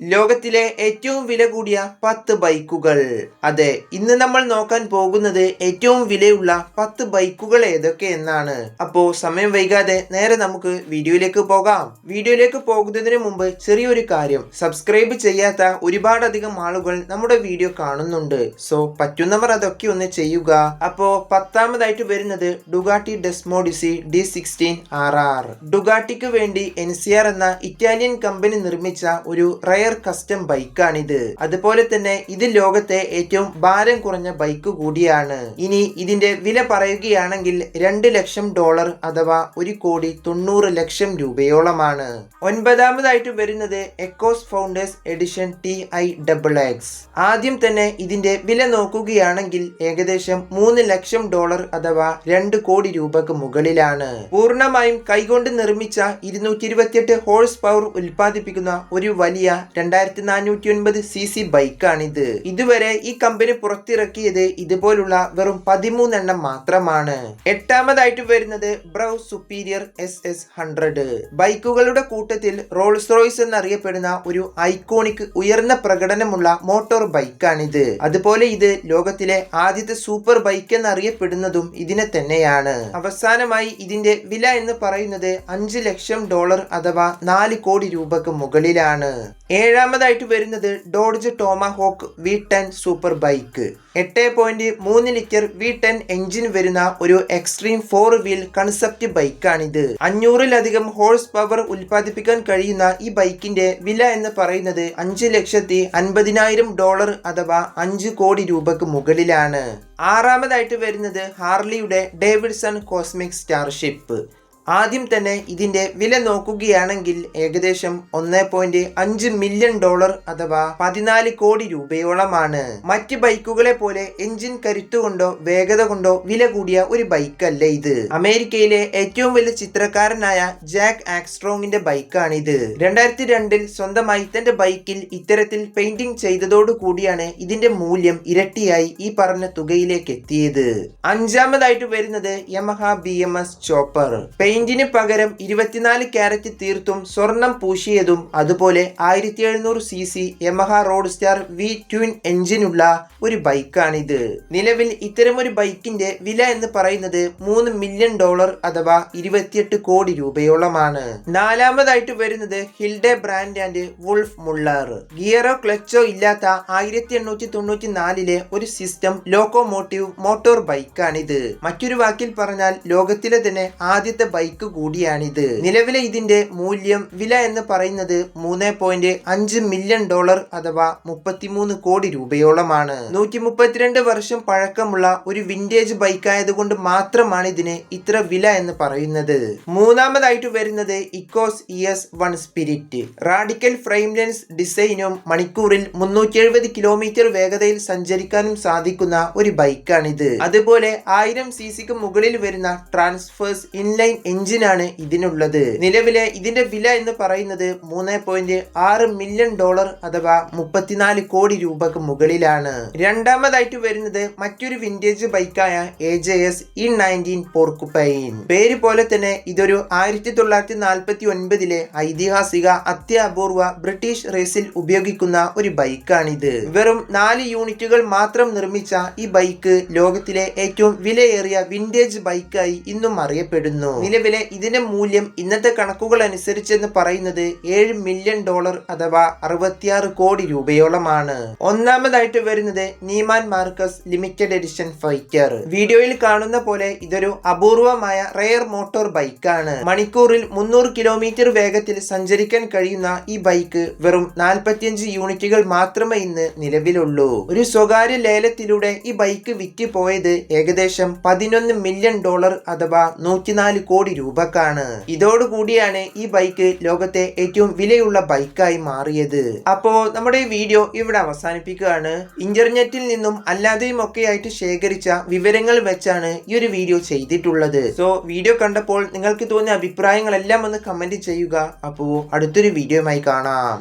ലോകത്തിലെ ഏറ്റവും വില കൂടിയ 10 ബൈക്കുകൾ. അതെ, ഇന്ന് നമ്മൾ നോക്കാൻ പോകുന്നത് ഏറ്റവും വിലയുള്ള 10 ബൈക്കുകൾ ഏതൊക്കെ എന്നാണ്. അപ്പോ സമയം വൈകാതെ നേരെ നമുക്ക് വീഡിയോയിലേക്ക് പോകാം. വീഡിയോയിലേക്ക് പോകുന്നതിന് മുമ്പ് ചെറിയൊരു കാര്യം, സബ്സ്ക്രൈബ് ചെയ്യാത്ത ഒരുപാടധികം ആളുകൾ നമ്മുടെ വീഡിയോ കാണുന്നുണ്ട്. സോ പറ്റുന്നവർ അതൊക്കെ ഒന്ന് ചെയ്യുക. അപ്പോ 10ാമതായിട്ട് വരുന്നത് ഡുഗാട്ടി ഡെസ്മോഡിസി D16 RR. ഡുഗാട്ടിക്ക് വേണ്ടി NCR എന്ന ഇറ്റാലിയൻ കമ്പനി നിർമ്മിച്ച ഒരു റയർ കസ്റ്റം ബൈക്കാണിത്. അതുപോലെ തന്നെ ഇത് ലോകത്തെ ഏറ്റവും ഭാരം കുറഞ്ഞ ബൈക്ക് കൂടിയാണ്. ഇനി ഇതിന്റെ വില പറയുകയാണെങ്കിൽ $2 ലക്ഷം അഥവാ 1,90,00,000 രൂപയോളമാണ്. 9ാമതായിട്ട് വരുന്നത് എക്കോസ് ഫൗണ്ടേഴ്സ് എഡിഷൻ TIXX. ആദ്യം തന്നെ ഇതിന്റെ വില നോക്കുകയാണെങ്കിൽ ഏകദേശം $3 ലക്ഷം അഥവാ 2 കോടി രൂപക്ക് മുകളിലാണ്. പൂർണ്ണമായും കൈകൊണ്ട് നിർമ്മിച്ച 228 ഹോഴ്സ് പവർ ഉൽപ്പാദിപ്പിക്കുന്ന ഒരു വലിയ 2409 cc ബൈക്കാണിത്. ഇതുവരെ ഈ കമ്പനി പുറത്തിറക്കിയത് ഇതുപോലുള്ള വെറും 13 എണ്ണം മാത്രമാണ്. 8ാമതായിട്ട് വരുന്നത് ബ്രൗസ് സുപ്പീരിയർ SS100. ബൈക്കുകളുടെ കൂട്ടത്തിൽ റോൾസ് റോയ്സ് എന്നറിയപ്പെടുന്ന ഒരു ഐക്കോണിക് ഉയർന്ന പ്രകടനമുള്ള മോട്ടോർ ബൈക്കാണിത്. അതുപോലെ ഇത് ലോകത്തിലെ ആദ്യത്തെ സൂപ്പർ ബൈക്ക് എന്നറിയപ്പെടുന്നതും ഇതിനെ തന്നെയാണ്. അവസാനമായി ഇതിന്റെ വില എന്ന് പറയുന്നത് $5 ലക്ഷം അഥവാ 4 കോടി രൂപക്ക് മുകളിലാണ്. 7ാമതായിട്ട് വരുന്നത് Dodge Tomahawk V10 super bike. 8.3 litre V10 engine വരുന്ന ഒരു എക്സ്ട്രീം 4 വീൽ കൺസെപ്റ്റ് ബൈക്കാണിത്. 500-ലധികം ഹോഴ്സ് പവർ ഉൽപ്പാദിപ്പിക്കാൻ കഴിയുന്ന ഈ ബൈക്കിന്റെ വില എന്ന് പറയുന്നത് $5,50,000 അഥവാ 5 കോടി രൂപക്ക് മുകളിലാണ്. 6ാമതായിട്ട് വരുന്നത് ഹാർലിയുടെ ഡേവിഡ്സൺ കോസ്മിക് സ്റ്റാർഷിപ്പ്. ആദ്യം തന്നെ ഇതിന്റെ വില നോക്കുകയാണെങ്കിൽ ഏകദേശം $1.5 മില്യൺ അഥവാ 14 കോടി രൂപയോളമാണ്. മറ്റ് ബൈക്കുകളെ പോലെ എഞ്ചിൻ കരുത്തുകൊണ്ടോ വേഗത കൊണ്ടോ വില കൂടിയ ഒരു ബൈക്കല്ല ഇത്. അമേരിക്കയിലെ ഏറ്റവും വലിയ ചിത്രകാരനായ ജാക്ക് ആക്സ്ട്രോങ്ങിന്റെ ബൈക്കാണിത്. 2002 സ്വന്തമായി തന്റെ ബൈക്കിൽ ഇത്തരത്തിൽ പെയിന്റിംഗ് ചെയ്തതോടു കൂടിയാണ് ഇതിന്റെ മൂല്യം ഇരട്ടിയായി ഈ പറഞ്ഞ തുകയിലേക്ക് എത്തിയത്. 5ാമതായിട്ട് വരുന്നത് യമഹ BMS ചോപ്പർ. പെയിന്റിന് പകരം 24 ക്യാരറ്റ് തീർത്തും സ്വർണം പൂശിയതും അതുപോലെ 1700 cc Yamaha road star V twin എഞ്ചിനുള്ള ഒരു ബൈക്കാണിത്. നിലവിൽ ഇത്തരമൊരു ബൈക്കിന്റെ വില എന്ന് പറയുന്നത് $3 മില്യൺ അഥവാ 28 കോടി രൂപയോളമാണ്. 4ാമതായിട്ട് വരുന്നത് ഹിൽഡെ ബ്രാൻഡ് ആൻഡ് വുൾഫ് മുള്ളർ. ഗിയറോ ക്ലച്ചോ ഇല്ലാത്ത 1894 ഒരു സിസ്റ്റം ലോക്കോമോട്ടീവ് മോട്ടോർ ബൈക്കാണിത്. മറ്റൊരു വാക്കിൽ പറഞ്ഞാൽ ലോകത്തിലെ തന്നെ ആദ്യത്തെ ബൈക്ക് കൂടിയാണിത്. നിലവിലെ ഇതിന്റെ മൂല്യം വില എന്ന് പറയുന്നത് $3.5 മില്യൺ അഥവാ 33 കോടി രൂപയോളമാണ്. 132 വർഷം പഴക്കമുള്ള ഒരു വിന്റേജ് ബൈക്ക് ആയതുകൊണ്ട് മാത്രമാണ് ഇതിന് ഇത്ര വില എന്ന് പറയുന്നത്. 3ാമതായിട്ട് വരുന്നത് ഇക്കോസ് ES1 സ്പിരിറ്റ്. റാഡിക്കൽ ഫ്രെയിംലെൻസ് ഡിസൈനും മണിക്കൂറിൽ 370 കിലോമീറ്റർ വേഗതയിൽ സഞ്ചരിക്കാനും സാധിക്കുന്ന ഒരു ബൈക്കാണിത്. അതുപോലെ 1000 cc മുകളിൽ വരുന്ന ട്രാൻസ്ഫേഴ്സ് ഇൻലൈൻ എഞ്ചിനാണ് ഇതിനുള്ളത്. നിലവിലെ ഇതിന്റെ വില എന്ന് പറയുന്നത് $3.6 മില്യൺ അഥവാ 34 കോടി രൂപക്ക് മുകളിലാണ്. 2ാമതായിട്ട് വരുന്നത് മറ്റൊരു വിന്റേജ് ബൈക്കായ AJS E19 പോർക്കുപൈൻ. പേര് പോലെ തന്നെ ഇതൊരു 1949 ഐതിഹാസിക അത്യപൂർവ ബ്രിട്ടീഷ് റേസിൽ ഉപയോഗിക്കുന്ന ഒരു ബൈക്കാണിത്. വെറും 4 യൂണിറ്റുകൾ മാത്രം നിർമ്മിച്ച ഈ ബൈക്ക് ലോകത്തിലെ ഏറ്റവും വിലയേറിയ വിന്റേജ് ബൈക്കായി ഇന്നും അറിയപ്പെടുന്നു. നിലവിലെ ഇതിന്റെ മൂല്യം ഇന്നത്തെ കണക്കുകൾ അനുസരിച്ചെന്ന് പറയുന്നത് $7 മില്യൺ അഥവാ 66 കോടി രൂപയോളമാണ്. 1ാമതായിട്ട് വരുന്നത് Neiman Marcus limited edition fighter. വീഡിയോയിൽ കാണുന്ന പോലെ ഇതൊരു അപൂർവമായ റെയർ മോട്ടോർ ബൈക്കാണ്. മണിക്കൂറിൽ 300 കിലോമീറ്റർ വേഗത്തിൽ സഞ്ചരിക്കാൻ കഴിയുന്ന ഈ ബൈക്ക് വെറും 45 യൂണിറ്റുകൾ മാത്രമേ ഇന്ന് നിലവിലുള്ളൂ. ഒരു സ്വകാര്യ ലേലത്തിലൂടെ ഈ ബൈക്ക് വിറ്റ് പോയത് ഏകദേശം $11 മില്യൺ അഥവാ 104 കോടി രൂപക്കാണ്. ഇതോടുകൂടിയാണ് ഈ ബൈക്ക് ലോകത്തെ ഏറ്റവും വിലയുള്ള ബൈക്കായി മാറിയത്. അപ്പോ നമ്മുടെ ഈ വീഡിയോ ഇവിടെ അവസാനിപ്പിക്കുകയാണ്. ഇന്റർനെറ്റിൽ നിന്നും അല്ലാതെയും ഒക്കെ ആയിട്ട് ശേഖരിച്ച വിവരങ്ങൾ വെച്ചാണ് ഈ ഒരു വീഡിയോ ചെയ്തിട്ടുള്ളത്. സോ വീഡിയോ കണ്ടപ്പോൾ നിങ്ങൾക്ക് തോന്നിയ അഭിപ്രായങ്ങളെല്ലാം ഒന്ന് കമന്റ് ചെയ്യുക. അപ്പോ അടുത്തൊരു വീഡിയോയുമായി കാണാം.